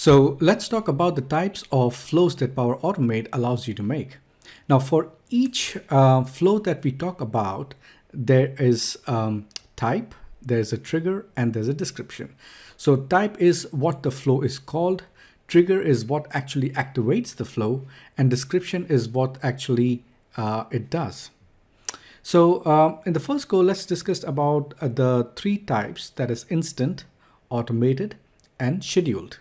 So let's talk about the types of flows that Power Automate allows you to make. Now for each flow that we talk about, there is type, there's a trigger, and there's a description. So type is what the flow is called, trigger is what actually activates the flow, and description is what actually it does. So in the first go, let's discuss about the three types, that is instant, automated, and scheduled.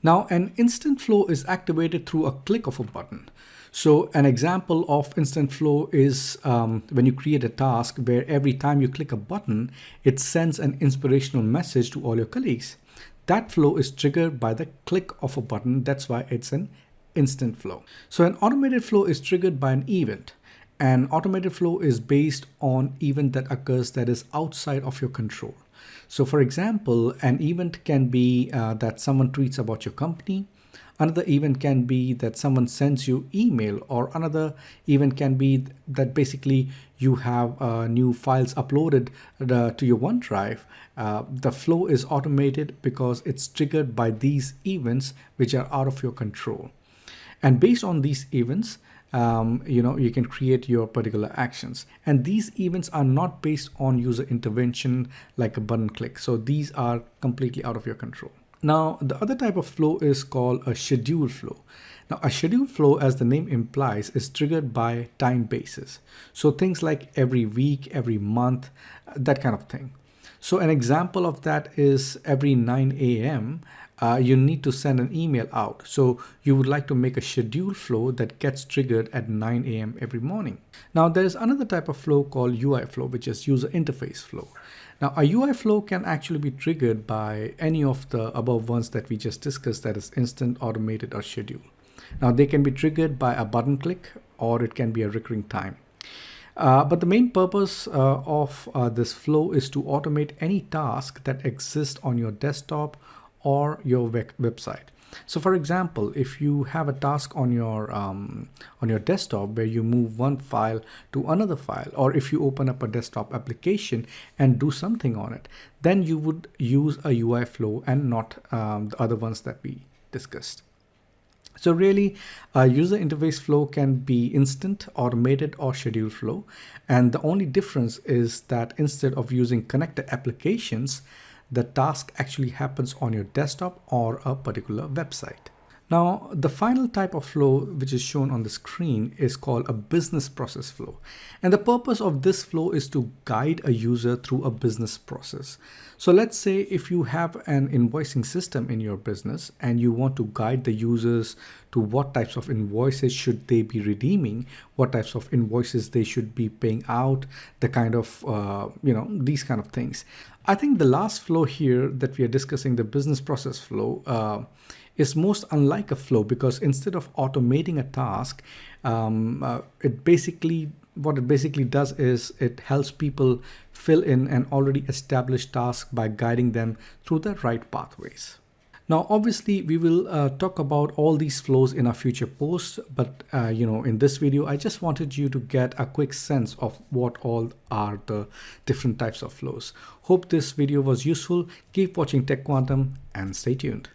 Now, an instant flow is activated through a click of a button. So an example of instant flow is when you create a task where every time you click a button, it sends an inspirational message to all your colleagues. That flow is triggered by the click of a button. That's why it's an instant flow. So an automated flow is triggered by an event. An automated flow is based on event that occurs that is outside of your control. So for example, an event can be that someone tweets about your company. Another event can be that someone sends you email, or another event can be that basically you have new files uploaded to your OneDrive. The flow is automated because it's triggered by these events which are out of your control. And based on these events, you can create your particular actions, and these events are not based on user intervention like a button click. So these are completely out of your control. Now, the other type of flow is called a scheduled flow. Now, a scheduled flow, as the name implies, is triggered by time basis. So things like every week, every month, that kind of thing. So an example of that is every 9 a.m. You need to send an email out. So you would like to make a scheduled flow that gets triggered at 9 a.m. every morning. Now there's another type of flow called UI flow, which is user interface flow. Now a UI flow can actually be triggered by any of the above ones that we just discussed, that is instant, automated, or scheduled. Now they can be triggered by a button click, or it can be a recurring time. But the main purpose of this flow is to automate any task that exists on your desktop or your website. So for example, if you have a task on your desktop where you move one file to another file, or if you open up a desktop application and do something on it, then you would use a UI flow and not the other ones that we discussed. So really, user interface flow can be instant, automated, or scheduled flow. And the only difference is that instead of using connected applications, the task actually happens on your desktop or a particular website. Now, the final type of flow, which is shown on the screen, is called a business process flow. And the purpose of this flow is to guide a user through a business process. So let's say if you have an invoicing system in your business and you want to guide the users to what types of invoices should they be redeeming, what types of invoices they should be paying out, the kind of, these kind of things. I think the last flow here that we are discussing, the business process flow, is most unlike a flow, because instead of automating a task, what it basically does is it helps people fill in an already established task by guiding them through the right pathways. Now, obviously, we will talk about all these flows in our future posts, but in this video, I just wanted you to get a quick sense of what all are the different types of flows. Hope this video was useful. Keep watching Tech Quantum and stay tuned.